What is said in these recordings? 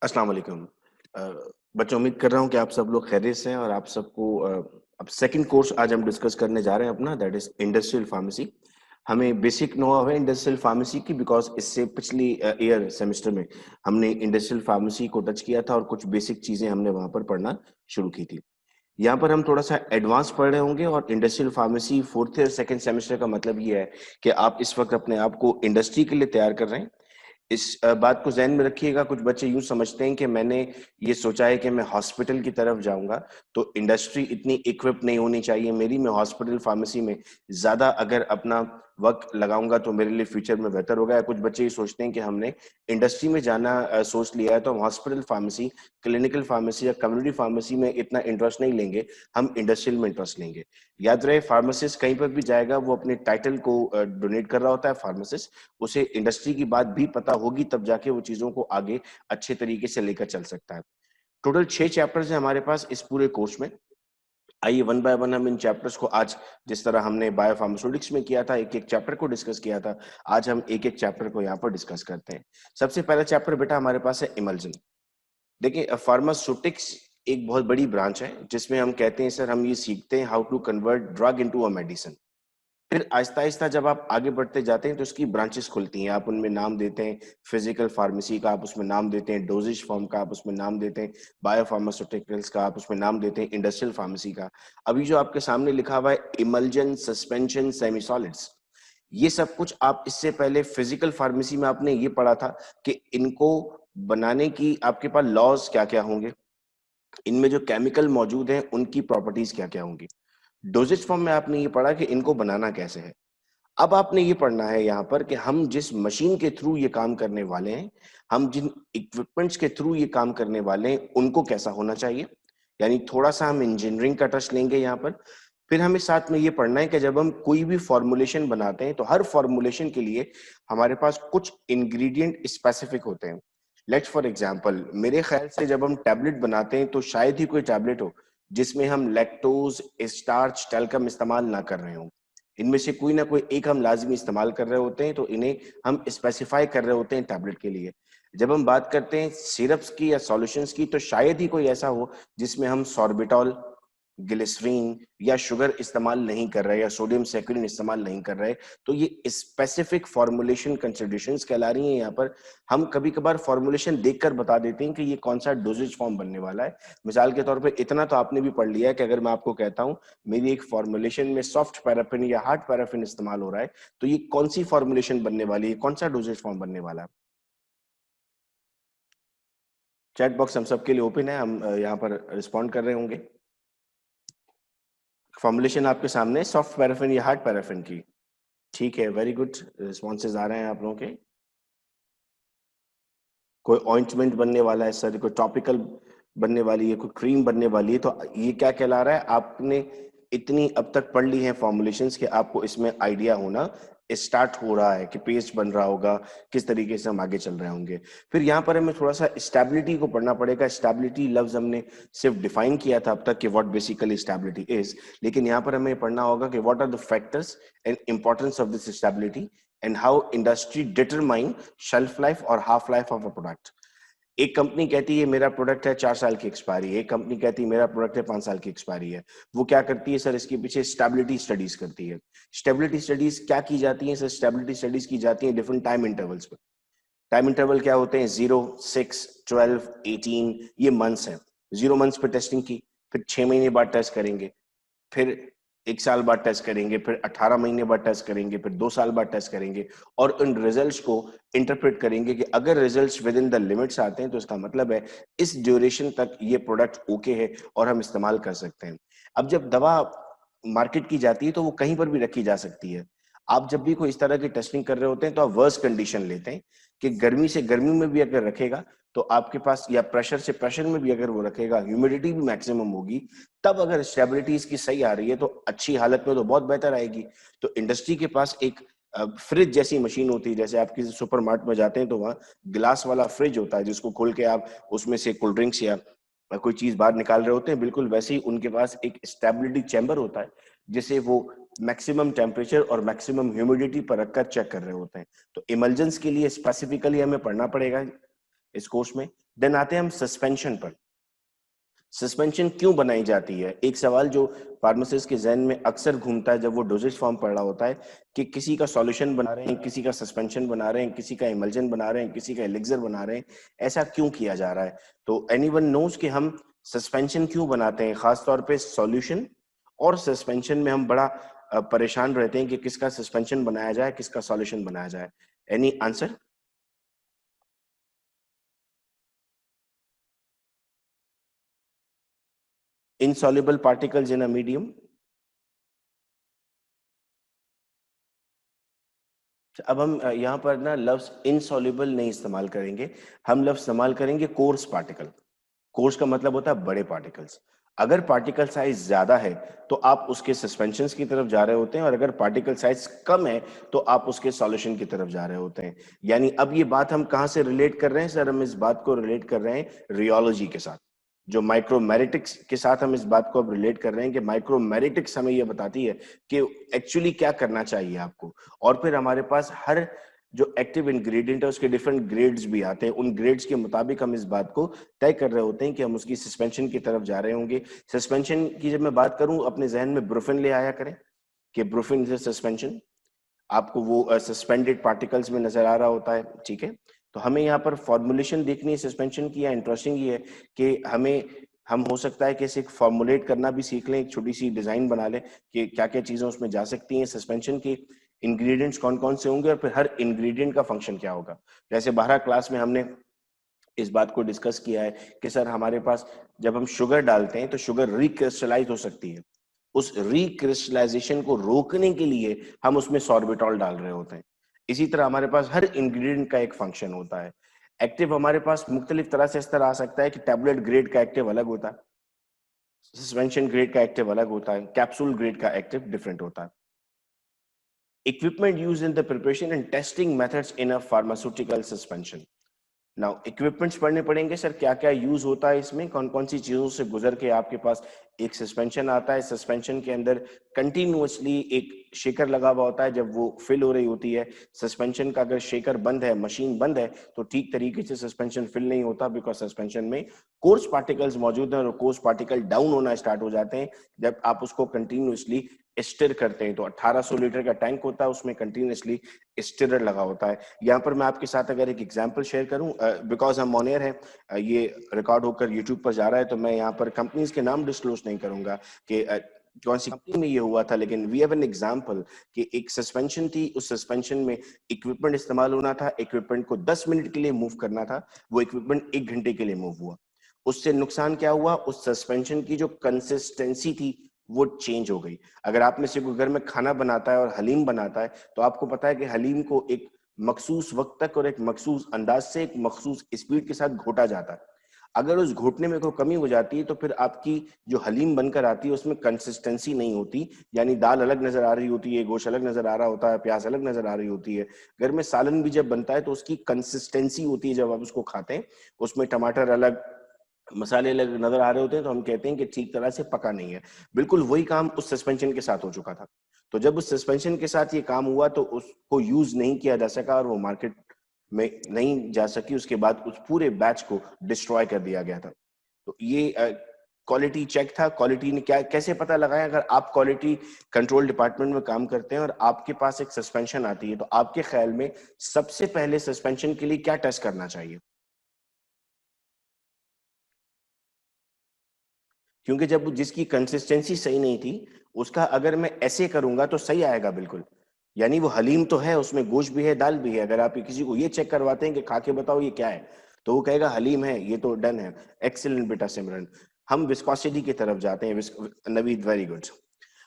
अस्सलाम वालेकुम। बच्चों उम्मीद कर रहा हूँ कि आप सब लोग खैरियत से हैं और आप सबको अब सेकंड कोर्स आज हम डिस्कस करने जा रहे हैं अपना दैट इज़ इंडस्ट्रियल फार्मेसी। हमें बेसिक नो है इंडस्ट्रियल फार्मेसी की बिकॉज़ इससे पिछली ईयर सेमेस्टर में हमने इंडस्ट्रियल फार्मेसी को टच किया था और कुछ बेसिक चीज़ें हमने वहाँ पर पढ़ना शुरू की थी। यहाँ पर हम थोड़ा-सा एडवांस पढ़ रहे होंगे और इंडस्ट्रियल फार्मेसी 4th या 2nd सेमेस्टर का मतलब ये है कि आप इस वक़्त अपने आप को इंडस्ट्री के लिए तैयार कर रहे हैं। इस बात को ज़हन में रखिएगा, कुछ बच्चे यूँ समझते हैं कि मैंने ये सोचा है कि मैं हॉस्पिटल की तरफ जाऊँगा, तो इंडस्ट्री इतनी इक्विप नहीं होनी चाहिए मेरी, मैं हॉस्पिटल फार्मेसी में ज़्यादा अगर अपना वक़्त लगाऊँगा तो मेरे लिए फ्यूचर में बेहतर होगा। या कुछ बच्चे ये सोचते हैं कि हमने इंडस्ट्री में जाना सोच लिया है तो हम हॉस्पिटल फार्मेसी, क्लिनिकल फार्मेसी या कम्युनिटी फार्मेसी में इतना इंटरेस्ट नहीं लेंगे, हम इंडस्ट्रियल में इंटरेस्ट लेंगे। याद रहे फार्मासिस्ट कहीं पर भी जाएगा वो अपने टाइटल को डोनेट कर रहा होता है फार्मासिस्ट, उसे इंडस्ट्री की बात भी पता होगी तब जाके वो चीज़ों को आगे अच्छे तरीके से लेकर चल सकता है। टोटल 6 चैप्टर्स हैं हमारे पास इस पूरे कोर्स में। आइए वन बाय वन हम इन चैप्टर्स को आज जिस तरह हमने बायोफार्मास्यूटिक्स में किया था, एक-एक चैप्टर को डिस्कस किया था, आज हम एक-एक चैप्टर को यहाँ पर डिस्कस करते हैं। सबसे पहला चैप्टर बेटा हमारे पास है इमल्जन। देखिए फार्मास्यूटिक्स एक बहुत बड़ी ब्रांच है जिसमें हम कहते हैं सर हम ये सीखते हैं how to convert drug into a medicine. फिर आहिस्ता-आहिस्ता जब आप आगे बढ़ते जाते हैं तो उसकी ब्रांचेस खुलती हैं। आप उनमें नाम देते हैं फिजिकल फार्मेसी का, आप उसमें नाम देते हैं डोजेज फॉर्म का, आप उसमें नाम देते हैं बायोफार्मास्यूटिकल्स का, आप उसमें नाम देते हैं इंडस्ट्रियल फार्मेसी का। अभी जो आपके सामने लिखा हुआ है इमल्जन, सस्पेंशन, सेमी सॉलिड्स, ये सब कुछ आप इससे पहले फिजिकल फार्मेसी में आपने ये पढ़ा था कि इनको बनाने की आपके पास लॉज़ क्या-क्या होंगे, इनमें जो केमिकल मौजूद हैं उनकी प्रॉपर्टीज़ क्या-क्या होंगी। डोजेज फॉर्म में आपने ये पढ़ा कि इनको बनाना कैसे है। अब आपने ये पढ़ना है यहाँ पर कि हम जिस मशीन के थ्रू ये काम करने वाले हैं, हम जिन इक्विपमेंट्स के थ्रू ये काम करने वाले हैं, उनको कैसा होना चाहिए। यानी थोड़ा-सा हम इंजीनियरिंग का टच लेंगे यहाँ पर। फिर हमें साथ में ये पढ़ना है कि जब हम कोई भी फ़ॉर्मूलेशन बनाते हैं, तो हर फ़ॉर्मूलेशन के लिए हमारे पास कुछ इंग्रीडिएंट स्पेसिफिक होते हैं। लेट्स फॉर एग्ज़ाम्पल मेरे ख़्याल से जब हम टैबलेट बनाते हैं, तो शायद ही कोई टैबलेट हो, जिसमें हम लैक्टोज़, स्टार्च, टैल्कम इस्तेमाल ना कर रहे हों। इनमें से कोई ना कोई एक हम लाज़मी इस्तेमाल कर रहे होते हैं, तो इन्हें हम स्पेसिफ़ाई कर रहे होते हैं टैबलेट के लिए। जब हम बात करते हैं सिरप्स की या सॉल्यूशंस की, तो शायद ही कोई ऐसा हो जिसमें हम सॉर्बिटॉल, ग्लिसरीन या शुगर इस्तेमाल नहीं कर रहे या सोडियम सैक्रिन इस्तेमाल नहीं कर रहे। तो ये स्पेसिफ़िक फ़ॉर्मूलेशन कंसिडरेशंस कहला रही हैं यहाँ पर। हम कभी-कभार फ़ॉर्मूलेशन देखकर बता देते हैं कि ये कौन-सा डोज़ेज फ़ॉर्म बनने वाला है। मिसाल के तौर पे इतना तो आपने भी पढ़ लिया है कि अगर मैं आपको कहता हूँ मेरी एक फ़ॉर्मूलेशन में सॉफ्ट पैराफ़िन या हार्ड पैराफ़िन इस्तेमाल हो रहा है, तो ये कौन-सी फ़ॉर्मूलेशन बनने वाली है, कौन-सा डोज़ेज फ़ॉर्म बनने वाला है? चैट बॉक्स हम सबके लिए ओपन है, हम यहाँ पर रिस्पॉन्ड कर रहे होंगे। फ़ॉर्मूलेशन आपके सामने है, सॉफ्ट पैराफ़िन या हार्ड पैराफ़िन की। ठीक है, वेरी गुड रिस्पॉन्सेज़ आ रहे हैं आप लोगों के। कोई ऑइंटमेंट बनने वाला है सर, कोई टॉपिकल बनने वाली है, कोई क्रीम बनने वाली है, तो ये क्या कहला रहा है? आपने इतनी अब तक पढ़ ली है फ़ॉर्मूलेशंस कि आपको इसमें आइडिया होना स्टार्ट हो रहा है कि पेस्ट बन रहा होगा, किस तरीके से हम आगे चल रहे होंगे। फिर यहाँ पर हमें थोड़ा-सा स्टेबिलिटी को पढ़ना पड़ेगा। स्टेबिलिटी लफ्ज़ हमने सिर्फ़ डिफ़ाइन किया था अब तक कि व्हाट बेसिकली स्टेबिलिटी इज़, लेकिन यहाँ पर हमें पढ़ना होगा कि what are the factors and importance of this stability and how industry determine shelf life और half life of a product. एक कंपनी कहती है मेरा प्रोडक्ट है 4 साल की एक्सपायरी है, एक कंपनी कहती है मेरा प्रोडक्ट है 5 साल की एक्सपायरी है। वो क्या करती है सर इसके पीछे स्टेबिलिटी स्टडीज़ करती है। स्टेबिलिटी स्टडीज़ क्या की जाती हैं सर? स्टेबिलिटी स्टडीज़ की जाती हैं डिफरेंट टाइम इंटरवल्स पे। टाइम इंटरवल क्या होते हैं? 0, 6, 12, 18 ये मंथ्स हैं। 0 मंथ्स पे टेस्टिंग की, फिर 6 महीने बाद टेस्ट करेंगे, फिर 1 साल बाद टेस्ट करेंगे, फिर 18 महीने बाद टेस्ट करेंगे, फिर 2 साल बाद टेस्ट करेंगे और उन रिजल्ट्स को इंटरप्रेट करेंगे कि अगर results with in the limits आते हैं तो इसका मतलब है इस ड्यूरेशन तक ये प्रोडक्ट ओके है और हम इस्तेमाल कर सकते हैं। अब जब दवा मार्केट की जाती है तो वो कहीं पर भी रखी जा सकती है। आप जब भी कोई इस तरह की टेस्टिंग कर रहे होते हैं तो आप वर्स्ट कंडीशन लेते हैं कि गर्मी से गर्मी में भी अगर रखेगा तो आपके पास या प्रेशर से प्रेशर में भी अगर वो रखेगा, ह्यूमिडिटी भी मैक्सिमम होगी, तब अगर स्टेबिलिटी इसकी सही आ रही है तो अच्छी हालत में तो बहुत बेहतर आएगी। तो इंडस्ट्री के पास एक फ्रिज जैसी मशीन होती है, जैसे आप किसी सुपरमार्ट में जाते हैं तो वहाँ ग्लास वाला फ्रिज होता है जिसको खोल के आप उसमें से कोल्ड ड्रिंक्स या कोई चीज़ बाहर निकाल रहे होते हैं, बिल्कुल वैसे ही उनके पास एक स्टेबिलिटी चैम्बर होता है, जिसे वो मैक्सिमम टेम्परेचर और मैक्सिमम ह्यूमिडिटी पर रखकर चेक कर रहे होते हैं। तो इमल्जेंस के लिए स्पेसिफिकली हमें पढ़ना पड़ेगा इस कोर्स में। देन आते हैं हम सस्पेंशन पर। सस्पेंशन क्यों बनाई जाती है? एक सवाल जो फार्मासिस्ट के जहन में अक्सर घूमता है जब वो डोजेज फॉर्म पढ़ रहा होता है कि किसी का सॉल्यूशन बना रहे हैं, किसी का सस्पेंशन बना रहे हैं, किसी का इमल्जन बना रहे हैं, किसी का एलिक्सर बना रहे हैं, ऐसा क्यों किया जा रहा है? तो एनीवन नोज कि हम सस्पेंशन क्यों बनाते हैं, खासतौर पे सॉल्यूशन और सस्पेंशन में हम बड़ा परेशान रहते हैं कि किसका सस्पेंशन बनाया जाए, किसका सॉल्यूशन बनाया जाए। Any answer? insoluble particles in a medium। अब हम यहाँ पर ना लफ्ज इनसॉल्युबल नहीं इस्तेमाल करेंगे, हम लफ्ज इस्तेमाल करेंगे कोर्स पार्टिकल। कोर्स का मतलब होता है बड़े पार्टिकल्स। अगर पार्टिकल साइज ज्यादा है तो आप उसके सस्पेंशंस की तरफ जा रहे होते हैं, और अगर पार्टिकल साइज कम है तो आप उसके सॉल्यूशन की तरफ जा रहे होते हैं। यानी अब ये बात हम कहाँ से रिलेट कर रहे हैं सर? हम इस बात को रिलेट कर रहे हैं रियोलॉजी के साथ। जो माइक्रोमेरिटिक्स के साथ हम इस बात को अब रिलेट कर रहे हैं कि माइक्रोमेरिटिक्स हमें ये बताती है कि एक्चुअली क्या करना चाहिए आपको। और फिर हमारे पास हर जो एक्टिव इंग्रेडिएंट है उसके डिफरेंट ग्रेड्स भी आते हैं, उन ग्रेड्स के मुताबिक हम इस बात को तय कर रहे होते हैं कि हम उसकी सस्पेंशन की तरफ जा रहे होंगे। सस्पेंशन की जब मैं बात करूं, अपने जहन में ब्रुफिन ले आया करें कि ब्रुफिन इज सस्पेंशन। आपको वो सस्पेंडेड पार्टिकल्स में नजर आ रहा होता है, ठीक है। तो हमें यहाँ पर फॉर्मुलेशन देखनी है सस्पेंशन की। या इंटरेस्टिंग ये है कि हम हो सकता है कि इसे फॉर्मुलेट करना भी सीख लें, एक छोटी सी डिजाइन बना लें कि क्या क्या चीजें उसमें जा सकती हैं। सस्पेंशन के इंग्रेडिएंट्स कौन कौन से होंगे और फिर हर इंग्रेडिएंट का फंक्शन क्या होगा। जैसे 12 क्लास में हमने इस बात को डिस्कस किया है कि सर हमारे पास जब हम शुगर डालते हैं तो शुगर रिक्रिस्टलाइज हो सकती है। उस रिक्रिस्टलाइजेशन को रोकने के लिए हम उसमें सॉर्बिटॉल डाल रहे होते हैं। इसी तरह हमारे पास हर इंग्रेडिएंट का एक फंक्शन होता है। एक्टिव हमारे पास मुख्तलिफ तरह से इस तरह आ सकता है कि टैबलेट ग्रेड का एक्टिव अलग होता है, सस्पेंशन ग्रेड का एक्टिव अलग होता है, कैप्सूल ग्रेड का एक्टिव डिफरेंट होता है। Equipment used in the preparation and testing methods in a pharmaceutical suspension। Now equipments पढ़ने पड़ेंगे सर, क्या क्या यूज होता है इसमें, कौन कौन सी चीजों से गुजर के आपके पास एक सस्पेंशन आता है। सस्पेंशन के अंदर कंटिन्यूअसली एक शेकर लगा हुआ होता है जब वो फिल हो रही होती है। सस्पेंशन का अगर शेकर बंद है, मशीन बंद है, तो ठीक तरीके से सस्पेंशन फिल नहीं होता, बिकॉज सस्पेंशन में कोर्स पार्टिकल्स मौजूद हैं और कोर्स पार्टिकल डाउन होना स्टार्ट हो जाते हैं जब आप उसको कंटिन्यूअसली स्टिर करते हैं। तो 1800 लीटर का टैंक होता है, उसमें कंटिन्यूअसली स्टिरर लगा होता है। यहाँ पर मैं आपके साथ अगर एक एग्जांपल शेयर करूं, बिकॉज हम ऑन एयर है, ये रिकॉर्ड होकर यूट्यूब पर जा रहा है, तो मैं यहाँ पर कंपनीज के नाम डिस्क्लोज नहीं करूंगा कि कौन सी कंपनी में ये हुआ था, लेकिन वी हैव एन एग्जांपल कि एक सस्पेंशन थी, उस सस्पेंशन में इक्विपमेंट इस्तेमाल होना था, इक्विपमेंट को 10 मिनट के लिए मूव करना था, वो इक्विपमेंट 1 घंटे के लिए मूव हुआ। उससे नुकसान क्या हुआ? उस सस्पेंशन की जो कंसिस्टेंसी थी वो चेंज हो गई। अगर आप में से कोई घर में खाना बनाता है और हलीम बनाता है तो आपको पता है कि हलीम को एक मखसूस वक्त तक और एक मखसूस अंदाज से, एक मखसूस स्पीड के साथ घोटा जाता है। अगर उस घोटने में कोई कमी हो जाती है तो फिर आपकी जो हलीम बनकर आती है उसमें कंसिस्टेंसी नहीं होती, यानी दाल अलग नजर आ रही होती है, गोश्त अलग नजर आ रहा होता है, प्याज अलग नजर आ रही होती है। घर में सालन भी जब बनता है तो उसकी कंसिस्टेंसी होती है, जब आप उसको खाते हैं उसमें टमाटर अलग, मसाले अलग नजर आ रहे होते हैं, तो हम कहते हैं कि ठीक तरह से पका नहीं है। बिल्कुल वही काम उस सस्पेंशन के साथ हो चुका था। तो जब उस सस्पेंशन के साथ ये काम हुआ तो उसको यूज नहीं किया जा सका और वो मार्केट में नहीं जा सकी। उसके बाद उस पूरे बैच को डिस्ट्रॉय कर दिया गया था। तो ये क्वालिटी चेक था। क्वालिटी ने क्या कैसे पता लगाया? अगर आप क्वालिटी कंट्रोल डिपार्टमेंट में काम करते हैं और आपके पास एक सस्पेंशन आती है तो आपके ख्याल में सबसे पहले सस्पेंशन के लिए क्या टेस्ट करना चाहिए? क्योंकि जब जिसकी कंसिस्टेंसी सही नहीं थी, उसका अगर मैं ऐसे करूंगा तो सही आएगा बिल्कुल। यानी वो हलीम तो है, उसमें गोश्त भी है, दाल भी है। अगर आप किसी को ये चेक करवाते हैं कि खा के बताओ ये क्या है, तो वो कहेगा हलीम है, ये तो डन है। एक्सीलेंट बेटा सिमरन। हम विस्कोसिटी की तरफ जाते हैं। Naveed, very good.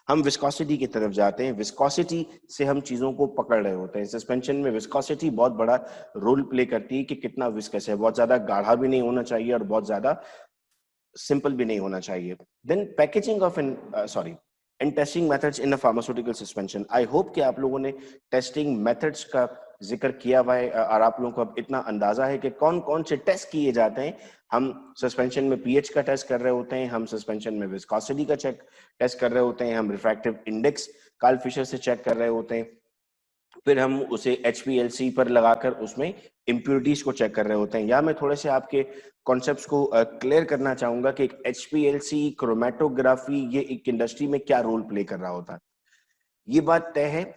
हम विस्कोसिटी की तरफ जाते हैं। विस्कोसिटी से हम चीजों को पकड़ रहे होते हैं। सस्पेंशन में विस्कोसिटी बहुत बड़ा रोल प्ले करती है कि कितना विस्कस है। बहुत ज्यादा गाढ़ा भी नहीं होना चाहिए और बहुत ज्यादा सिंपल भी नहीं होना चाहिए। Then packaging of in sorry and testing methods in a pharmaceutical suspension. I hope कि आप लोगों ने टेस्टिंग मेथड्स का जिक्र किया हुआ है और आप लोगों को अब इतना अंदाजा है कि कौन कौन से टेस्ट किए जाते हैं। हम सस्पेंशन में पीएच का टेस्ट कर रहे होते हैं, हम सस्पेंशन में विस्कोसिटी का टेस्ट कर रहे होते हैं, हम रिफ्रैक्टिव इंडेक्स कार्ल फिशर से चेक कर रहे होते हैं, फिर हम उसे HPLC पर लगाकर उसमें इम्प्योरिटीज को चेक कर रहे होते हैं। या मैं थोड़े से आपके कॉन्सेप्ट्स को क्लियर करना चाहूंगा कि HPLC क्रोमेटोग्राफी ये एक इंडस्ट्री में क्या रोल प्ले कर रहा होता है। ये बात तय है,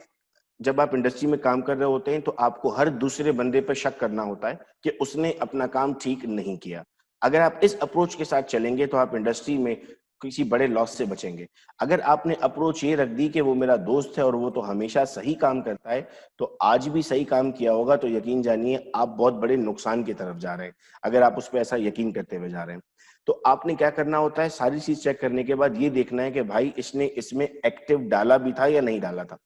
जब आप इंडस्ट्री में काम कर रहे होते हैं तो आपको हर दूसरे बंदे पर शक करना होता है कि उसने अपना काम ठीक नहीं किया। अगर आप इस अप्रोच के साथ चलेंगे तो आप इंडस्ट्री में किसी बड़े लॉस से बचेंगे। अगर आपने अप्रोच ये रख दी कि वो मेरा दोस्त है और वो तो हमेशा सही काम करता है, तो आज भी सही काम किया होगा तो यकीन जानिए आप बहुत बड़े नुकसान की तरफ जा रहे हैं, अगर आप उस पर ऐसा यकीन करते हुए जा रहे हैं। तो आपने क्या करना होता है, सारी चीज चेक करने के बाद ये देखना है कि भाई इसने इसमें एक्टिव डाला भी था या नहीं डाला था।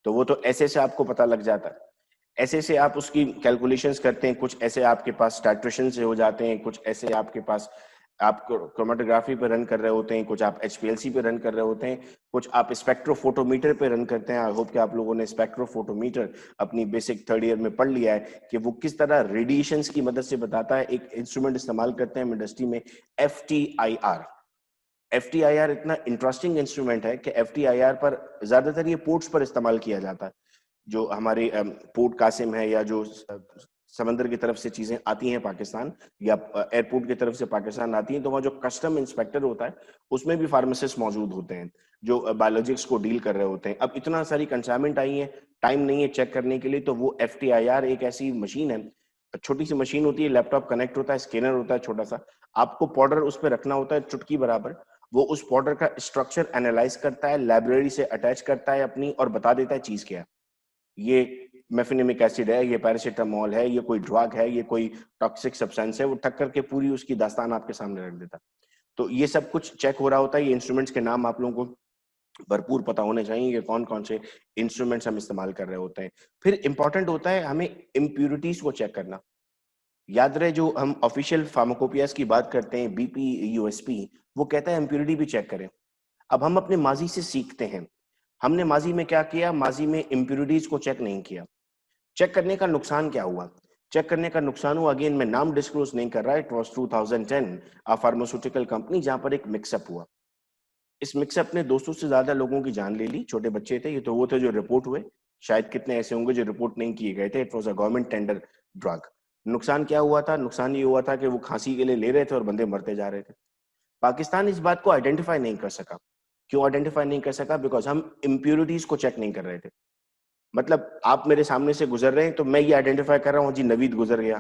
तो वो तो ऐसे से आपको पता लग जाता है। ऐसे से आप उसकी कैलकुलेशंस करते हैं, कुछ ऐसे आपके पास स्टैट्यूएशन से हो जाते हैं, कुछ ऐसे आपके पास आप क्रोमेटोग्राफी पे रन कर रहे होते हैं, कुछ आप HPLC पे रन कर रहे होते हैं, कुछ आप स्पेक्ट्रोफोटोमीटर पे रन करते हैं। आई होप कि आप लोगों ने स्पेक्ट्रोफोटोमीटर अपनी बेसिक थर्ड ईयर में पढ़ लिया है कि वो किस तरह रेडिएशंस की मदद से बताता है। एक इंस्ट्रूमेंट इस्तेमाल करते हैं हम इंडस्ट्री में, FTIR। FTIR इतना इंटरेस्टिंग इंस्ट्रूमेंट है कि FTIR पर ज्यादातर ये पोर्ट्स पर इस्तेमाल किया जाता है। जो हमारे पोर्ट कासिम है या जो समंदर की तरफ से चीजें आती हैं पाकिस्तान, या एयरपोर्ट की तरफ से पाकिस्तान आती हैं, तो वहाँ जो कस्टम इंस्पेक्टर होता है उसमें भी फार्मासिस्ट मौजूद होते हैं जो बायोलॉजिक्स को डील कर रहे होते हैं। अब इतना सारी कंसाइनमेंट आई है, टाइम नहीं है चेक करने के लिए, तो वो FTIR एक ऐसी मशीन है, छोटी सी मशीन होती है, लैपटॉप कनेक्ट होता है, स्कैनर होता है छोटा सा, आपको पाउडर उस पर रखना होता है चुटकी बराबर। वो उस पाउडर का स्ट्रक्चर एनालाइज करता है, लाइब्रेरी से अटैच करता है अपनी, और बता देता है चीज क्या है। ये मेफिनेमिक एसिड है, ये पैरासीटामोल है, ये कोई ड्रग है, ये कोई टॉक्सिक सब्सटेंस है, वो ठक करके पूरी उसकी दास्तान आपके सामने रख देता है। तो ये सब कुछ चेक हो रहा होता है। ये इंस्ट्रूमेंट्स के नाम आप लोगों को भरपूर पता होने चाहिए कि कौन कौन से इंस्ट्रूमेंट्स हम इस्तेमाल कर रहे होते हैं। फिर इंपॉर्टेंट होता है हमें इम्प्यूरिटीज को चेक करना। याद रहे, जो हम ऑफिशियल फार्माकोपियास की बात करते हैं, BPUSP, वो कहता है इम्प्यूरिटी भी चेक करें। अब हम अपने माजी से सीखते हैं। हमने माजी में क्या किया, माजी में इम्प्यूरिटीज को चेक नहीं किया। चेक करने का नुकसान क्या हुआ? चेक करने का नुकसान हुआ, अगेन मैं नाम डिस्क्लोज नहीं कर रहा, it was 2010 a pharmaceutical company, जहां पर एक मिक्सअप हुआ। इस मिक्सअप ने 200 से ज्यादा लोगों की जान ले ली। छोटे बच्चे थे ये, तो वो थे जो रिपोर्ट हुए। शायद कितने ऐसे होंगे जो रिपोर्ट नहीं किए गए थे। It was a government tender drug. नुकसान क्या हुआ था? नुकसान ये हुआ था कि वो खांसी के लिए ले रहे थे और बंदे मरते जा रहे थे। पाकिस्तान इस बात को आइडेंटिफाई नहीं कर सका। क्यों आइडेंटिफाई नहीं कर सका? बिकॉज हम इम्प्योरिटीज को चेक नहीं कर रहे थे। मतलब आप मेरे सामने से गुजर रहे हैं तो मैं ये आइडेंटिफाई कर रहा हूँ, जी नवीद गुजर गया,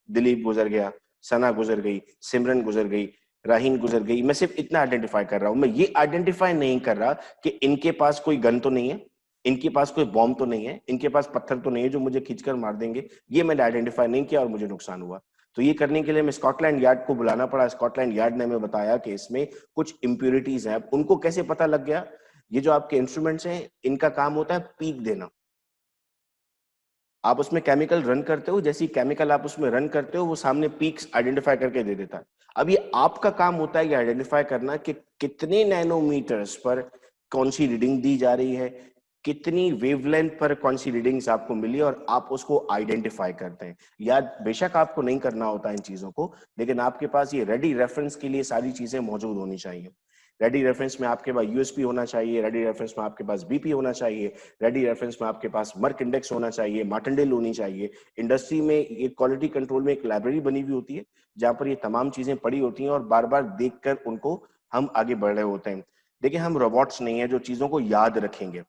दिलीप गुजर गया, सना गुजर गई, सिमरन गुजर गई, राहीन गुजर गई। मैं सिर्फ इतना आइडेंटिफाई कर रहा हूँ। मैं ये आइडेंटिफाई नहीं कर रहा कि इनके पास कोई गन तो नहीं है, इनके पास कोई बॉम्ब तो नहीं है, इनके पास पत्थर तो नहीं है जो मुझे खींचकर मार देंगे। ये मैंने आइडेंटिफाई नहीं किया और मुझे नुकसान हुआ। तो ये करने के लिए मैं स्कॉटलैंड यार्ड को बुलाना पड़ा। स्कॉटलैंड यार्ड ने हमें बताया कि इसमें कुछ इम्प्यूरिटीज हैं। उनको कैसे पता लग गया? ये जो आपके इंस्ट्रूमेंट्स हैं, इनका काम होता है पीक देना। आप उसमें केमिकल रन करते हो, जैसी केमिकल आप उसमें रन करते हो वो सामने पीक्स आइडेंटिफाई करके दे देता है। अब ये आपका काम होता है ये आइडेंटिफाई करना कि कितने नैनोमीटर्स पर कौन सी रीडिंग दी जा रही है, कितनी वेवलेंथ पर कौन सी रीडिंग्स आपको मिली, और आप उसको आइडेंटिफाई करते हैं। याद बेशक आपको नहीं करना होता इन चीजों को, लेकिन आपके पास ये रेडी रेफरेंस के लिए सारी चीजें मौजूद होनी चाहिए। रेडी रेफरेंस में आपके पास यूएसपी होना चाहिए, रेडी रेफरेंस में आपके पास बीपी होना चाहिए, रेडी रेफरेंस में आपके पास मर्क इंडेक्स होना चाहिए, मार्टेंडेल होनी चाहिए। इंडस्ट्री में ये क्वालिटी कंट्रोल में एक लाइब्रेरी बनी हुई होती है जहां पर ये तमाम चीजें पड़ी होती हैं और बार बार देखकर उनको हम आगे बढ़ रहे होते हैं। देखिए, हम रोबोट्स नहीं है जो चीजों को याद रखेंगे,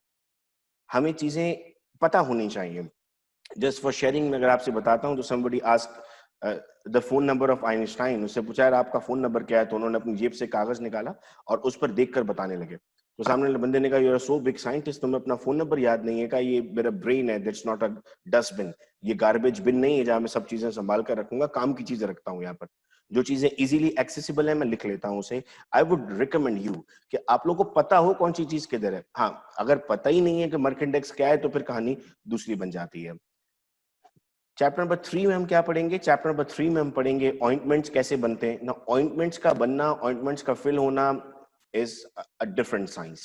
हमें चीजें पता होनी चाहिए। जस्ट फॉर शेयरिंग में अगर आपसे बताता हूँ, तो somebody ask the phone number of Einstein. उससे पूछा यार आपका फोन नंबर क्या है, तो उन्होंने अपनी जेब से कागज निकाला और उस पर देखकर बताने लगे। तो सामने वाले बंदे ने कहा, you are so big scientist, तुम्हें अपना फोन नंबर याद नहीं है? का ये मेरा ब्रेन है, दैट्स नॉट अ डस्टबिन। ये गार्बेज बिन नहीं है जहां मैं सब चीजें संभाल कर रखूंगा, काम की चीजें रखता हूँ यहाँ पर। जो चीजें इजीली एक्सेसिबल है मैं लिख लेता हूँ उसे। आई वुड रिकमेंड यू कि आप लोगों को पता हो कौन सी चीज किधर है। हाँ, अगर पता ही नहीं है कि मर्क इंडेक्स क्या है तो फिर कहानी दूसरी बन जाती है। चैप्टर नंबर 3 में हम क्या पढ़ेंगे? चैप्टर नंबर 3 में हम पढ़ेंगे ऑइंटमेंट्स कैसे बनते हैं ना। ऑइंटमेंट्स का बनना, ऑइंटमेंट्स का फिल होना is a different science.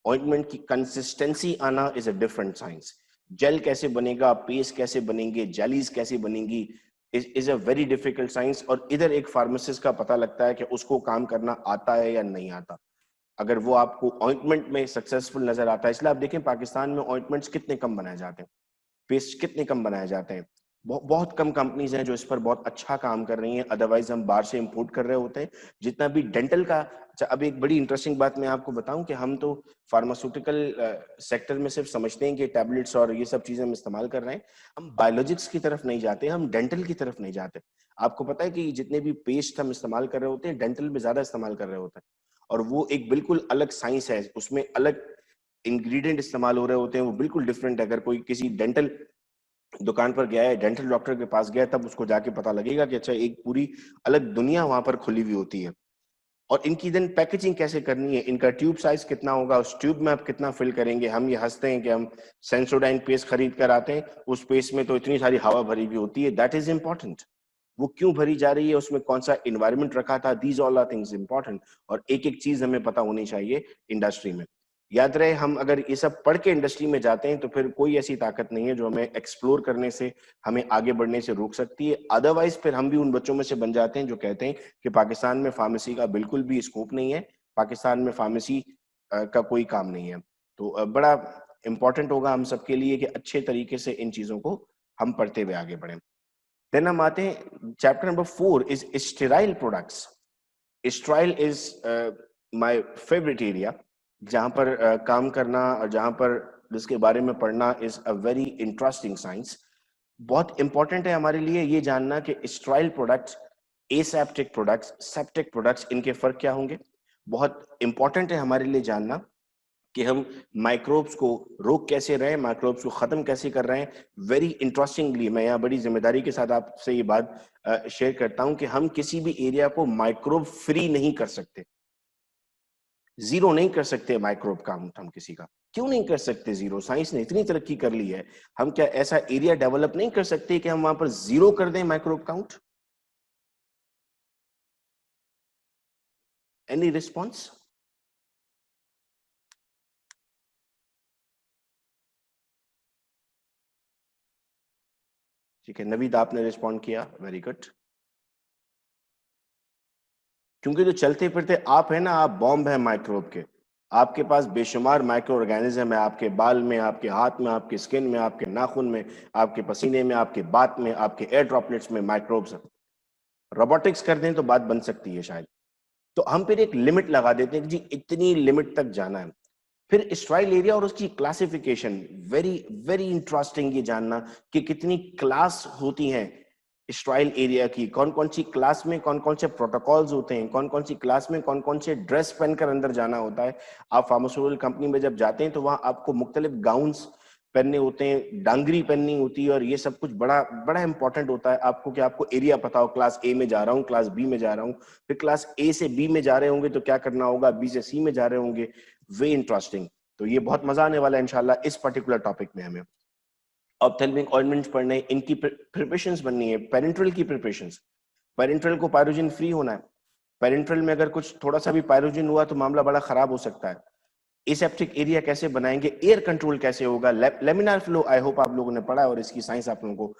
Ointment की कंसिस्टेंसी आना is a different science. Gel कैसे बनेगा, पेस्ट कैसे बनेंगे, जेलीज कैसे बनेंगी, is a very difficult science. और इधर एक फार्मासिस्ट का पता लगता है कि उसको काम करना आता है या नहीं आता, अगर वो आपको ऑइंटमेंट में सक्सेसफुल नजर आता है। इसलिए आप देखें पाकिस्तान में ऑइंटमेंट्स कितने कम बनाए जाते हैं। पेस्ट कितने कम बनाए जाते हैं। बहुत कम कंपनीज हैं जो इस पर बहुत अच्छा काम कर रही हैं, अदरवाइज हम बाहर से इंपोर्ट कर रहे होते हैं। जितना भी डेंटल का, अच्छा अब एक बड़ी इंटरेस्टिंग बात मैं आपको बताऊं कि हम तो फार्मास्यूटिकल सेक्टर में सिर्फ समझते हैं कि टैबलेट्स और ये सब चीजें हम इस्तेमाल कर रहे हैं, हम बायोलॉजिक्स की तरफ नहीं जाते, हम डेंटल की तरफ नहीं जाते। आपको पता है कि जितने भी पेस्ट हम इस्तेमाल कर रहे होते हैं डेंटल में ज्यादा इस्तेमाल कर रहे होते हैं, और वो एक बिल्कुल अलग साइंस है, उसमें अलग इंग्रेडिएंट इस्तेमाल हो रहे होते हैं, वो बिल्कुल डिफरेंट। अगर कोई किसी डेंटल दुकान पर गया है, डेंटल डॉक्टर के पास गया है, तब उसको जाके पता लगेगा कि अच्छा एक पूरी अलग दुनिया वहां पर खुली हुई होती है। और इनकी देन पैकेजिंग कैसे करनी है, इनका ट्यूब साइज कितना होगा, उस ट्यूब में आप कितना फिल करेंगे। हम ये हंसते हैं कि हम सेंसोडाइन पेस्ट खरीद कर आते हैं, उस पेस्ट में तो इतनी सारी हवा भरी हुई होती है, दैट इज इंपॉर्टेंट। वो क्यों भरी जा रही है, उसमें कौन सा इन्वायरमेंट रखा था, these all are things important. और एक एक चीज हमें पता होनी चाहिए इंडस्ट्री में। याद रहे, हम अगर ये सब पढ़ के इंडस्ट्री में जाते हैं तो फिर कोई ऐसी ताकत नहीं है जो हमें एक्सप्लोर करने से, हमें आगे बढ़ने से रोक सकती है। अदरवाइज फिर हम भी उन बच्चों में से बन जाते हैं जो कहते हैं कि पाकिस्तान में फार्मेसी का बिल्कुल भी स्कोप नहीं है, पाकिस्तान में फार्मेसी का कोई काम नहीं है। तो बड़ा इंपॉर्टेंट होगा हम सबके लिए कि अच्छे तरीके से इन चीजों को हम पढ़ते हुए आगे बढ़े। देन हम आते हैं chapter number 4 is sterile products. Sterile is my favourite area, जहां पर काम करना और जहां पर जिसके बारे में पढ़ना is a very interesting science. बहुत इंपॉर्टेंट है हमारे लिए ये जानना कि sterile products, aseptic products, septic products, इनके फर्क क्या होंगे। बहुत इंपॉर्टेंट है हमारे लिए जानना कि हम माइक्रोब्स को रोक कैसे रहे हैं, माइक्रोब्स को खत्म कैसे कर रहे हैं। वेरी इंटरेस्टिंगली मैं यहाँ बड़ी जिम्मेदारी के साथ आपसे ये बात शेयर करता हूं कि हम किसी भी एरिया को माइक्रोब फ्री नहीं कर सकते, जीरो नहीं कर सकते माइक्रोब काउंट हम किसी का। क्यों नहीं कर सकते जीरो, साइंस ने इतनी तरक्की कर ली है, हम क्या ऐसा एरिया डेवलप नहीं कर सकते कि हम वहां पर जीरो कर दें माइक्रोब काउंट। Any response? ठीक है, नवीद आपने रिस्पॉन्ड किया, वेरी गुड। क्योंकि जो चलते फिरते आप है ना, आप बॉम्ब है माइक्रोब के। आपके पास बेशुमार माइक्रो ऑर्गेनिज्म है, आपके बाल में, आपके हाथ में, आपके स्किन में, आपके नाखून में, आपके पसीने में, आपके बात में, आपके एयर ड्रॉपलेट्स में माइक्रोब्स हैं। रोबोटिक्स कर दें तो बात बन सकती है शायद। तो हम फिर एक लिमिट लगा देते हैं कि जी इतनी लिमिट तक जाना है। फिर स्ट्राइल एरिया और उसकी क्लासिफिकेशन, वेरी वेरी इंटरेस्टिंग ये जानना कि कितनी क्लास होती हैं स्ट्राइल एरिया की, कौन कौन सी क्लास में कौन कौन से प्रोटोकॉल्स होते हैं, कौन कौन सी क्लास में कौन कौन से ड्रेस पहनकर अंदर जाना होता है। आप फार्मास्यूटिकल कंपनी में जब जाते हैं तो वहां आपको मुख्तलिफ गाउन्स पहनने होते हैं, डांगरी पहननी होती है, और ये सब कुछ बड़ा बड़ा इंपॉर्टेंट होता है आपको कि आपको एरिया पता हो, क्लास ए में जा रहा हूँ, क्लास बी में जा रहा हूँ, फिर क्लास ए से बी में जा रहे होंगे तो क्या करना होगा, बी से सी में जा रहे होंगे। वे इंटरेस्टिंग। तो ये बहुत मजा आने वाला है इंशाल्लाह इस पर्टिकुलर टॉपिक में। हमें ऑप्थेल्मिक ऑइंटमेंट्स पढ़ने, इनकी प्रिपरेशंस बननी है, पेरेंट्रल की प्रिपरेशंस। पेरेंट्रल को पायरोजिन फ्री होना है, पेरेंट्रल में अगर कुछ थोड़ा सा भी पायरोजिन हुआ तो मामला बड़ा खराब हो सकता है। एसेप्टिक एरिया कैसे बनाएंगे, एयर कंट्रोल कैसे होगा, लेमिनार फ्लो, आई होप आप लोगों ने पढ़ा है और इसकी साइंस आप लोगों को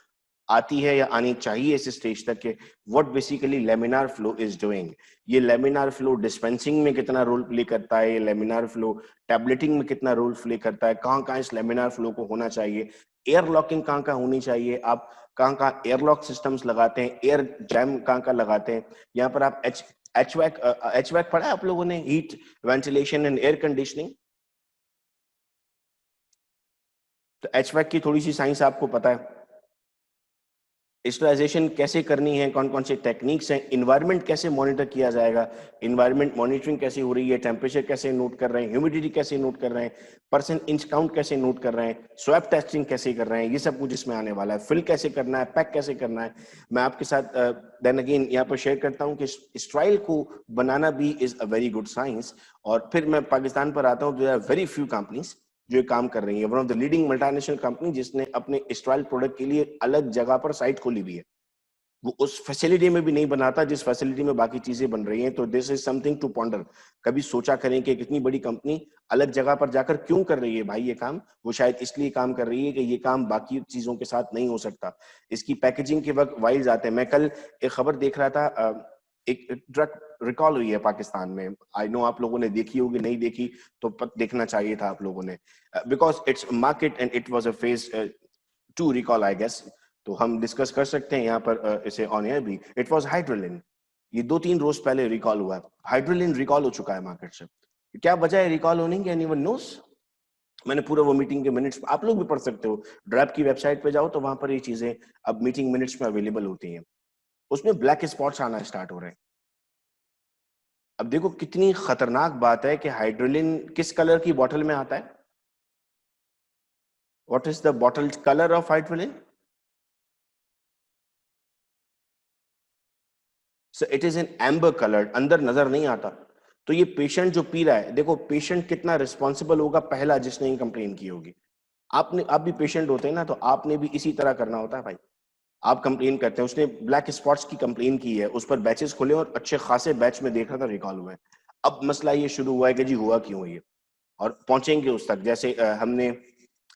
आती है या आनी चाहिए इस स्टेज तक के what basically laminar flow is doing. ये लेमिनार फ्लो डिस्पेंसिंग में कितना रोल प्ले करता है, ये लेमिनार फ्लो टैबलेटिंग में कितना रोल प्ले करता है, कहाँ कहाँ इस लेमिनार फ्लो को होना चाहिए, एयर लॉकिंग कहाँ कहाँ होनी चाहिए, आप कहाँ कहाँ एयरलॉक सिस्टम्स लगाते हैं, एयर जैम कहाँ कहाँ लगाते हैं। यहाँ पर आप एचवैक एचवैक पढ़ा है आप लोगों ने, heat ventilation and air conditioning. तो एचवैक की थोड़ी सी साइंस आपको पता है, स्टराइजेशन कैसे करनी है, कौन कौन से टेक्निक्स हैं, इन्वायरमेंट कैसे मॉनिटर किया जाएगा, इन्वायरमेंट मॉनिटरिंग कैसे हो रही है, टेम्परेचर कैसे नोट कर रहे हैं, ह्यूमिडिटी कैसे नोट कर रहे हैं, परसेंट इंच काउंट कैसे नोट कर रहे हैं, स्वैब टेस्टिंग कैसे कर रहे हैं, ये सब कुछ इसमें आने वाला है। फिल कैसे करना है, पैक कैसे करना है, मैं आपके साथ देन अगेन यहाँ पर शेयर करता हूँ कि स्ट्राइल को बनाना भी is a very good science. और फिर मैं पाकिस्तान पर आता हूँ, there are very few companies जो काम कर रही है, one of the leading multinational company जिसने अपने स्ट्राइल प्रोडक्ट के लिए अलग जगह पर साइट खोली हुई है। वो उस फैसिलिटी में भी नहीं बनाता जिस फैसिलिटी में बाकी चीजें बन रही हैं। तो this is something to ponder. कभी सोचा करें कि कितनी बड़ी कंपनी अलग जगह पर जाकर क्यों कर रही है भाई ये काम। वो शायद इसलिए काम कर रही है कि ये काम बाकी चीजों के साथ नहीं हो सकता। इसकी पैकेजिंग के वक्त वाइल्स आते हैं। मैं कल एक खबर देख रहा था, एक ट्रक रिकॉल हुई है पाकिस्तान में। आई नो आप लोगों ने देखी होगी, नहीं देखी तो देखना चाहिए था आप लोगों ने, because it's market and it was a face to recall I guess, तो हम डिस्कस कर सकते हैं यहाँ पर इसे ऑन एयर भी। इट वाज हाइड्रोलिन, ये 2-3 रोज पहले रिकॉल हुआ है। हाइड्रोलिन रिकॉल हो चुका है मार्केट से। क्या वजह है रिकॉल होने की, एनीवन नोस? मैंने पूरा वो मीटिंग के मिनट्स, आप लोग भी पढ़ सकते हो, ड्रैप की वेबसाइट पे जाओ तो वहां पर ये चीजें अब मीटिंग मिनट्स में अवेलेबल होती हैं। उसमें ब्लैक स्पॉट्स आना स्टार्ट हो रहे हैं। अब देखो कितनी खतरनाक बात है कि हाइड्रोलिन किस कलर की बॉटल में आता है? What is the bottle colour of Hydrolin? So it is in amber coloured, अंदर नजर नहीं आता। तो ये पेशेंट जो पी रहा है, देखो पेशेंट कितना रिस्पॉन्सिबल होगा, पहला जिसने ये कंप्लेन की होगी। आपने, आप भी पेशेंट होते हैं ना, तो आपने भी इसी तरह करना होता है भाई। आप कंप्लेन करते हैं, उसने ब्लैक स्पॉट्स की कंप्लेन की है, उस पर बैचेस खुले और अच्छे खासे बैच में देख रहा था रिकॉल हुआ है। अब मसला ये शुरू हुआ है कि जी हुआ क्यों ये, और पहुंचेंगे उस तक। जैसे हमने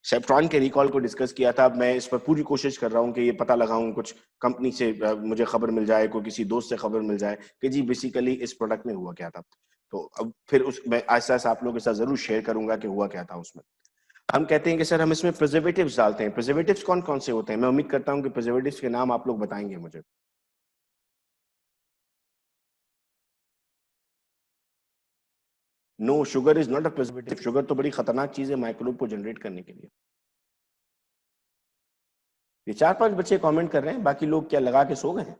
सेफ्ट्रॉन के रिकॉल को डिस्कस किया था, अब मैं इस पर पूरी कोशिश कर रहा हूँ कि ये पता लगाऊं, कुछ कंपनी से मुझे खबर मिल जाए, कोई किसी दोस्त से खबर मिल जाए कि जी बेसिकली इस प्रोडक्ट में हुआ क्या था। तो अब फिर उस मैं ऐसा ऐसा आप लोगों के साथ जरूर शेयर करूंगा कि हुआ क्या था उसमें। हम कहते हैं कि सर हम इसमें प्रिजर्वेटिव्स डालते हैं। प्रिजर्वेटिव्स कौन कौन से होते हैं? मैं उम्मीद करता हूं कि प्रिजर्वेटिव्स के नाम आप लोग बताएंगे मुझे। No, sugar is not a preservative. Sugar तो बड़ी खतरनाक चीज है माइक्रोब को जनरेट करने के लिए। ये 4-5 बच्चे कमेंट कर रहे हैं, बाकी लोग क्या लगा के सो गए?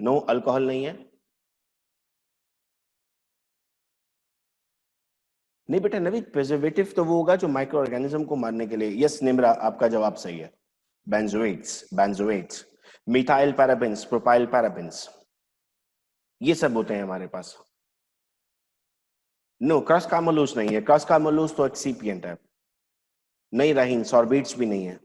नो, अल्कोहल नहीं है। नहीं बेटा नवीन, प्रिजर्वेटिव तो वो होगा जो माइक्रो ऑर्गेनिज्म को मारने के लिए। यस निम्रा, आपका जवाब सही है। बेंजोएट्स, बेंजोएट्स, मिथाइल पैराबेन्स, प्रोपाइल पैराबेन्स, ये सब होते हैं हमारे पास। नो, क्रॉस कार्मेलोस नहीं है। क्रॉस कार्मेलोस तो एक्सीपिएंट है। नहीं रहीन, सॉर्बेट्स भी नहीं है।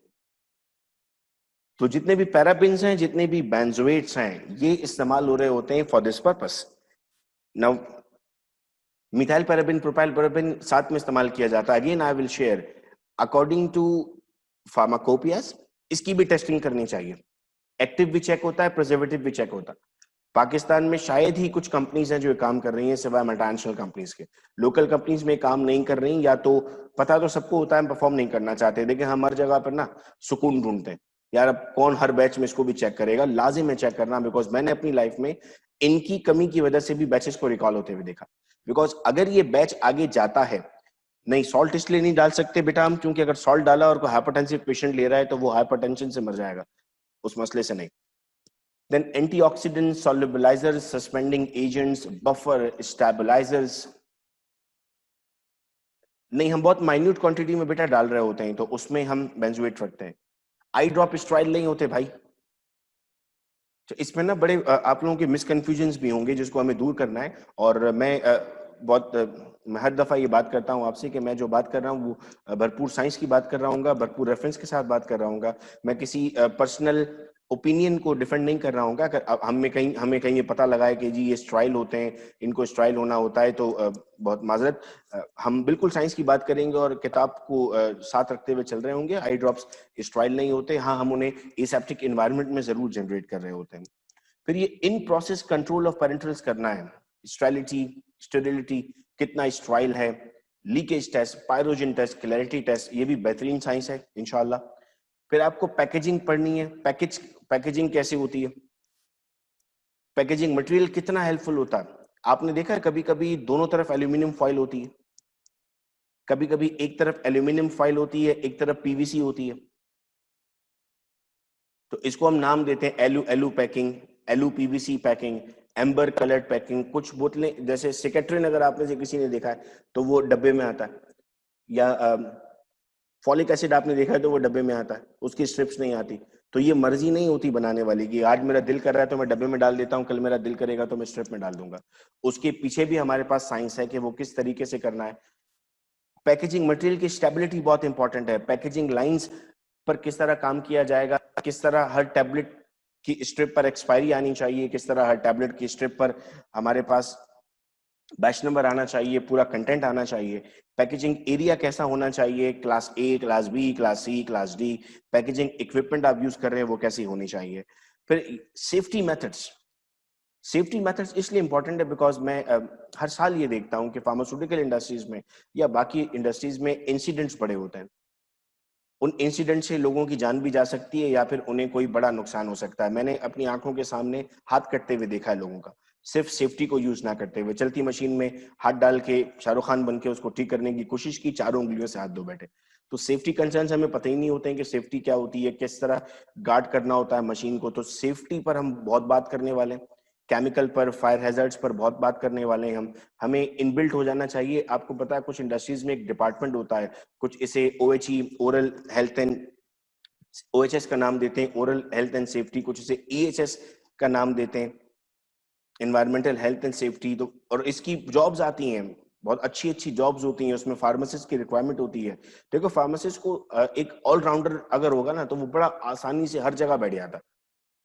तो जितने भी पैराबिन्स हैं, जितने भी बेंजोएट्स हैं, ये इस्तेमाल हो रहे होते हैं for this purpose. Now methyl paraben, propyl paraben साथ में इस्तेमाल किया जाता है। Again I will share, according to pharmacopoeias इसकी भी टेस्टिंग करनी चाहिए। एक्टिव भी चेक होता है, प्रिजर्वेटिव भी चेक होता है। पाकिस्तान में शायद ही कुछ कंपनीज हैं जो काम कर रही हैं, सिवाय मल्टीनेशनल कंपनीज के। लोकल कंपनीज में काम नहीं कर रही, या तो पता तो सबको होता है, परफॉर्म नहीं करना चाहते। देखिए हम हर जगह पर ना सुकून ढूंढते हैं यार, अब कौन हर बैच में इसको भी चेक करेगा? लाजिम है चेक करना, बिकॉज मैंने अपनी लाइफ में इनकी कमी की वजह से भी बैचेस को रिकॉल होते हुए देखा। बिकॉज अगर ये बैच आगे जाता है, नहीं सॉल्ट इसलिए नहीं डाल सकते बेटा हम, क्योंकि अगर सॉल्ट डाला और कोई हाइपरटेंसिव पेशेंट ले रहा है तो वो हाइपरटेंशन से मर जाएगा, उस मसले से नहीं। Then antioxidants, solubilizers, suspending agents, buffer, stabilizers, नहीं हम बहुत माइन्यूट क्वांटिटी में बेटा डाल रहे होते हैं, तो उसमें हम बेंजोएट रखते हैं। आई ड्रॉप स्ट्राइल नहीं होते भाई। तो इसमें ना बड़े आप लोगों के मिसकंफ्यूजन्स भी होंगे, जिसको हमें दूर करना है। और मैं हर दफा ये बात करता हूँ आपसे कि मैं जो बात कर रहा हूँ वो भरपूर साइंस की बात कर रहा हूँ, भरपूर रेफरेंस के साथ बात कर रहा हूँ। मैं किसी पर्सनल ओपिनियन को डिफेंड नहीं कर रहा हूँ। अगर हमें कहीं ये पता लगा है कि जी ये स्ट्राइल होते हैं, इनको स्ट्राइल होना होता है, तो बहुत माजरत। हम बिल्कुल साइंस की बात करेंगे और किताब को साथ रखते हुए चल रहे होंगे। आई ड्रॉप्स स्ट्राइल नहीं होते। हाँ, हम उन्हें एसेप्टिक एनवायरनमेंट में जरूर जनरेट कर रहे होते हैं। फिर ये in process control of parenterals करना है। स्टेरिलिटी, स्टेरिलिटी, कितना स्ट्राइल है, leakage test, pyrogen test, clarity test, ये भी बेहतरीन साइंस है इंशाल्लाह। फिर आपको पैकेजिंग पढ़नी है। पैकेजिंग कैसे होती है, पैकेजिंग मटेरियल कितना हेल्पफुल होता है। आपने देखा है कभी कभी दोनों तरफ एल्यूमिनियम फॉइल होती है, कभी कभी एक तरफ एल्यूमिनियम फॉइल होती है, एक तरफ पीवीसी होती है। तो इसको हम नाम देते हैं alu alu packing, alu PVC packing, amber coloured packing. कुछ बोतलें जैसे सिकेट्रिन अगर आपने से किसी ने देखा है तो वो डब्बे में आता है, या फॉलिक एसिड आपने देखा है तो वो डब्बे में आता है, उसकी स्ट्रिप्स नहीं आती। तो ये मर्जी नहीं होती बनाने वाली की आज मेरा दिल कर रहा है तो मैं डब्बे में डाल देता हूँ, कल मेरा दिल करेगा तो मैं स्ट्रिप में डाल दूंगा। उसके पीछे भी हमारे पास साइंस है कि वो किस तरीके से करना है। पैकेजिंग मटेरियल की स्टेबिलिटी बहुत इंपॉर्टेंट है। पैकेजिंग लाइंस पर किस तरह काम किया जाएगा, किस तरह हर टैबलेट की स्ट्रिप पर एक्सपायरी आनी चाहिए, किस तरह हर टैबलेट की स्ट्रिप पर हमारे पास बैच नंबर आना चाहिए, पूरा कंटेंट आना चाहिए। पैकेजिंग एरिया कैसा होना चाहिए, class A, class B, class C, class D. Packaging equipment आप यूज कर रहे हैं वो कैसी होनी चाहिए। फिर सेफ्टी मेथड्स, सेफ्टी मेथड्स इसलिए इंपॉर्टेंट है बिकॉज मैं हर साल ये देखता हूं कि फार्मास्यूटिकल इंडस्ट्रीज में या बाकी इंडस्ट्रीज में इंसिडेंट्स बड़े होते हैं। उन इंसिडेंट से लोगों की जान भी जा सकती है या फिर उन्हें कोई बड़ा नुकसान हो सकता है। मैंने अपनी आंखों के सामने हाथ कटते हुए देखा है लोगों का, सिर्फ सेफ्टी को यूज ना करते हुए। चलती मशीन में हाथ डाल के शाहरुख खान बन के उसको ठीक करने की कोशिश की, चारों उंगलियों से हाथ धो बैठे। तो सेफ्टी कंसर्न्स हमें पता ही नहीं होते हैं कि सेफ्टी क्या होती है, किस तरह गार्ड करना होता है मशीन को। तो सेफ्टी पर हम बहुत बात करने वाले हैं, केमिकल पर, फायर हैजर्ड्स पर बहुत बात करने वाले हैं हम। हमें इनबिल्ट हो जाना चाहिए। आपको पता है कुछ इंडस्ट्रीज में एक डिपार्टमेंट होता है, कुछ इसे OHE, oral health and, OHS का नाम देते हैं, ओरल हेल्थ एंड सेफ्टी, कुछ इसे EHS का नाम देते हैं, एनवायरमेंटल हेल्थ एंड सेफ्टी। तो और इसकी जॉब्स आती हैं, बहुत अच्छी अच्छी जॉब्स होती हैं, उसमें फार्मासिस्ट की रिक्वायरमेंट होती है। देखो फार्मासिस्ट को एक ऑलराउंडर अगर होगा ना, तो वो बड़ा आसानी से हर जगह बैठ जाता है।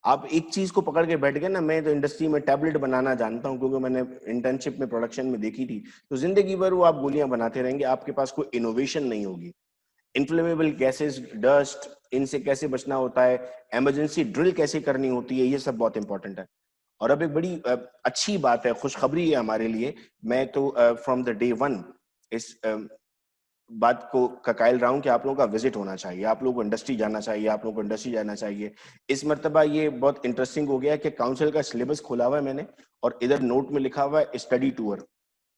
आप एक चीज को पकड़ के बैठ गए ना, मैं तो इंडस्ट्री में टैबलेट बनाना जानता हूँ क्योंकि मैंने इंटर्नशिप में प्रोडक्शन में देखी थी, तो जिंदगी भर वो आप गोलियां बनाते रहेंगे, आपके पास कोई इनोवेशन नहीं होगी। इन्फ्लेमेबल गैसेस, डस्ट, इनसे कैसे बचना होता है, इमरजेंसी ड्रिल कैसे करनी होती है, ये सब बहुत इंपॉर्टेंट है। और अब एक बड़ी अच्छी बात है, खुशखबरी है हमारे लिए। मैं तो फ्रॉम द डे वन इस बात को का कायल रहा हूं कि आप लोगों का विजिट होना चाहिए, आप लोगों को इंडस्ट्री जाना चाहिए, आप लोगों को इंडस्ट्री जाना चाहिए। इस मर्तबा ये बहुत इंटरेस्टिंग हो गया है कि काउंसिल का सिलेबस खोला हुआ है मैंने, और इधर नोट में लिखा हुआ है study tour.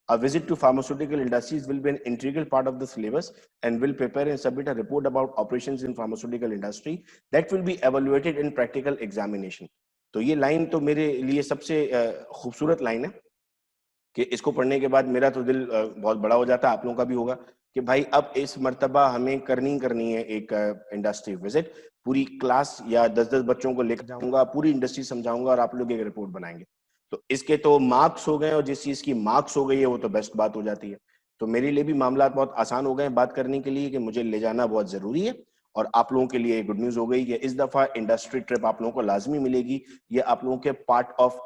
A visit to pharmaceutical industries will be an integral part of the syllabus and will prepare and submit a report about operations in pharmaceutical industry that will be evaluated in practical examination. तो ये line तो मेरे लिए सबसे खूबसूरत line है कि इसको पढ़ने के बाद मेरा तो दिल बहुत बड़ा हो जाता है, आप लोगों का भी होगा, कि भाई अब इस मर्तबा हमें करनी है एक इंडस्ट्री विजिट। पूरी क्लास या 10-10 बच्चों को लेकर जाऊंगा, पूरी इंडस्ट्री समझाऊंगा और आप लोग एक रिपोर्ट बनाएंगे। तो इसके तो मार्क्स हो गए, और जिस चीज की मार्क्स हो गई है वो तो बेस्ट बात हो जाती है। तो मेरे लिए भी मामला बहुत आसान हो गए बात करने के लिए कि मुझे ले जाना बहुत जरूरी है। और आप लोगों के लिए गुड न्यूज हो गई कि इस दफा इंडस्ट्री ट्रिप आप लोगों को लाजमी मिलेगी। ये आप लोगों के पार्ट ऑफ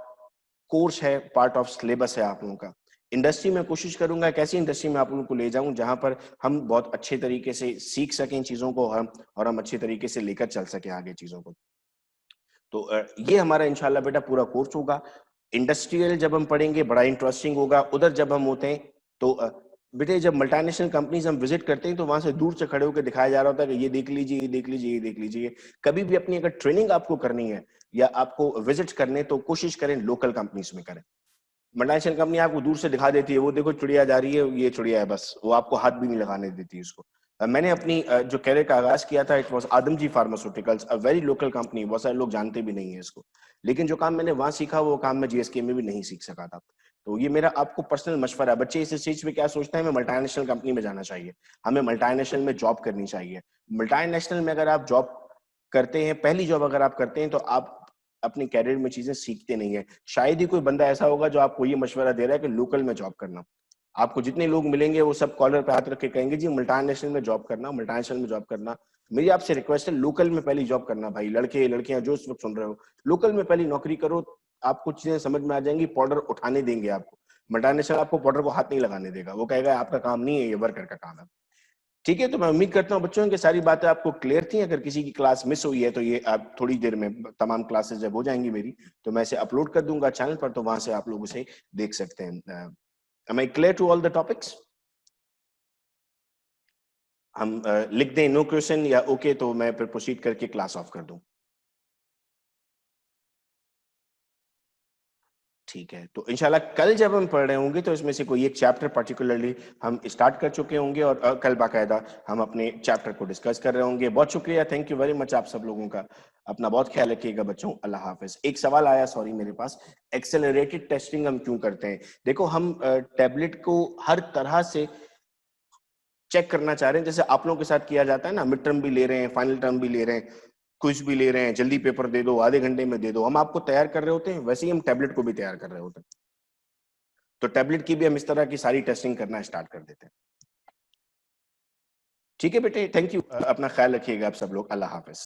कोर्स है, पार्ट ऑफ सिलेबस है आप लोगों का। इंडस्ट्री में कोशिश करूंगा एक ऐसी इंडस्ट्री में आप लोगों को ले जाऊं जहां पर हम बहुत अच्छे तरीके से सीख सकें चीजों को, हम और हम अच्छे तरीके से लेकर चल सकें आगे चीजों को। तो ये हमारा इंशाल्लाह बेटा पूरा कोर्स होगा। इंडस्ट्रियल जब हम पढ़ेंगे बड़ा इंटरेस्टिंग होगा। उधर जब हम होते हैं तो बेटे जब मल्टीनेशनल कंपनीज हम विजिट करते हैं तो वहां से दूर से खड़े होकर दिखाया जा रहा होता है कि ये देख लीजिए, ये देख लीजिए, ये देख लीजिए। कभी भी अपनी अगर ट्रेनिंग आपको करनी है या आपको विजिट करने, तो कोशिश करें लोकल कंपनीज में करें। मल्टीनेशनल कंपनी आपको दूर से दिखा देती है, वो देखो चिड़िया जा रही है, ये चिड़िया है, बस वो आपको हाथ भी नहीं लगाने देती उसको। मैंने अपनी जो कैरियर का आगाज किया था, it was Adamjee pharmaceuticals, a very local company. बहुत सारे लोग जानते भी नहीं है इसको, लेकिन जो काम मैंने वहां सीखा वो काम मैं GSK में भी नहीं सीख सका था। तो ये मेरा आपको पर्सनल मशवरा है। बच्चे इस स्टेज पे क्या सोचते हैं, हमें मल्टीनेशनल कंपनी में जाना चाहिए, हमें मल्टीनेशनल में जॉब करनी चाहिए। मल्टीनेशनल में अगर आप जॉब करते हैं, पहली जॉब अगर आप करते हैं, तो आप अपने कैरियर में चीजें सीखते नहीं है। शायद ही कोई बंदा ऐसा होगा जो आपको ये मशवरा दे रहा है कि लोकल में जॉब करना। आपको जितने लोग मिलेंगे वो सब कॉलर पे हाथ रख के कहेंगे जी मल्टीनेशनल में जॉब करना, मल्टीनेशनल में जॉब करना। मेरी आपसे रिक्वेस्ट है, लोकल में पहली जॉब करना भाई। लड़के लड़कियां जो इस वक्त सुन रहे हो, लोकल में पहली नौकरी करो, आपको चीजें समझ में आ जाएंगी। पाउडर उठाने देंगे आपको, मल्टीनेशनल आपको पाउडर को हाथ नहीं लगाने देगा, वो कहेगा आपका काम नहीं है, ये वर्कर का काम है। ठीक है, तो मैं उम्मीद करता हूँ बच्चों की सारी बातें आपको क्लियर थी। अगर किसी की क्लास मिस हुई है तो ये आप थोड़ी देर में तमाम क्लासेस जब हो जाएंगी मेरी, तो मैं इसे अपलोड कर दूंगा चैनल पर, तो वहां से आप लोग उसे देख सकते हैं। Am I clear to all the topics? हम लिख दें नो क्वेश्चन या ओके, तो मैं फिर प्रोसीड करके क्लास ऑफ कर दूं। ठीक है, तो इंशाल्लाह कल जब हम पढ़ रहे होंगे तो इसमें से कोई एक चैप्टर पर्टिकुलरली हम स्टार्ट कर चुके होंगे, और कल बाकायदा हम अपने चैप्टर को डिस्कस कर रहे होंगे। बहुत शुक्रिया, थैंक यू वेरी मच आप सब लोगों का। अपना बहुत ख्याल रखिएगा बच्चों, अल्लाह हाफिज। एक सवाल आया सॉरी मेरे पास, एक्सेलरेटेड टेस्टिंग हम क्यों करते हैं? देखो हम टैबलेट को हर तरह से चेक करना चाह रहे हैं, जैसे आप लोगों के साथ किया जाता है ना, मिड टर्म भी ले रहे हैं, फाइनल टर्म भी ले रहे हैं, क्विज भी ले रहे हैं, जल्दी पेपर दे दो, आधे घंटे में दे दो, हम आपको तैयार कर रहे होते हैं, वैसे ही हम टैबलेट को भी तैयार कर रहे होते हैं। तो टैबलेट की भी हम इस तरह की सारी टेस्टिंग करना स्टार्ट कर देते हैं। ठीक है बेटे, थैंक यू, अपना ख्याल रखिएगा आप सब लोग, अल्लाह हाफिज।